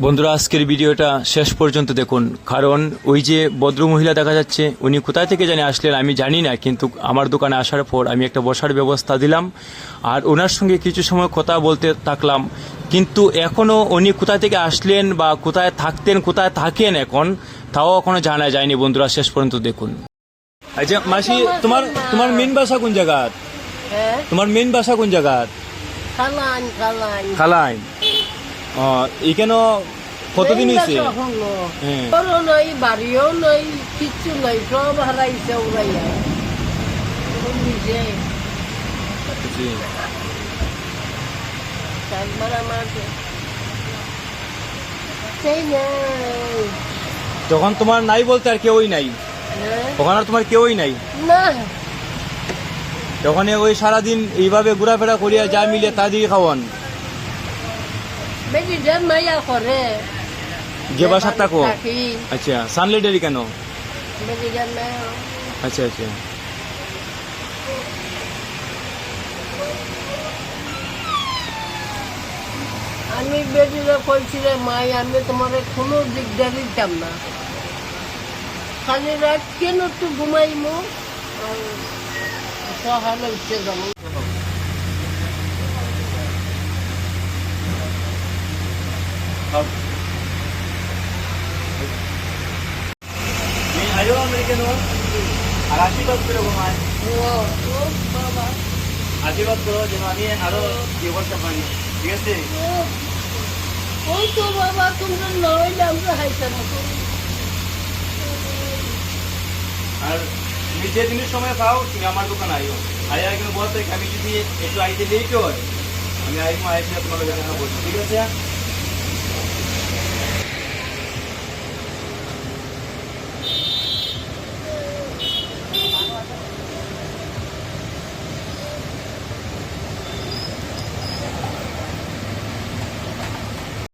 বন্ধুরা, আজকের ভিডিওটা শেষ পর্যন্ত দেখুন, কারণ ওই যে ভদ্রমহিলা দেখা যাচ্ছে, উনি কোথায় থেকে জানি আসলেন আমি জানি না, কিন্তু আমার দোকানে আসার পর আমি একটা বসার ব্যবস্থা দিলাম আর ওনার সঙ্গে কিছু সময় কথা বলতে থাকলাম। কিন্তু এখনও উনি কোথায় থেকে আসলেন বা কোথায় থাকতেন, কোথায় থাকেন এখন, তাও এখনও জানা যায়নি। বন্ধুরা, শেষ পর্যন্ত দেখুন। আচ্ছা মাসি, তোমার তোমার মেন বাসা কোন জায়গা? তোমার মেন বাসা কোন জায়গা? খালাইন। এখানে কতদিন হয়েছে? নাই, বাড়িও নাই, কিচ্ছু নাই, সব হারাইছে উড়াইয়া। তখন তোমার নাই বলতে আর কেউই নাই? তখন আর তোমার কেউই নাই? না, তখন ওই সারাদিন এইভাবে ঘোরাফেরা করিয়া যা মিলে তা দিয়ে খাওয়ান? বেশি যে মাইয়া করে যে বাসার থাকো? আচ্ছা, সানলেডারি কেন? আচ্ছা আচ্ছা। আমি বেটিরে কইছি রে মাই, আমি তোমার কোনো দিকদার দিতাম না, খালি রাত কেন একটু ঘুমাইমো সহালে উঠতে যাবো। আর আশীর্বাদ করে ঘুমায়, বাবা আশীর্বাদ করো যেন আমি আরো ইয়ে করতে পারি, ঠিক আছে? ওই তো বাবা, তোমরা নইলে আমরা হাইতাম। আর তুমি যে দিনের সময় পাও তুমি আমার দোকান আইও, আইয়া এখানে বলতে আমি যদি একটু আইতে লেট হয় আমি আইমো, আইসে তোমাকে দেখা বলছি, ঠিক আছে?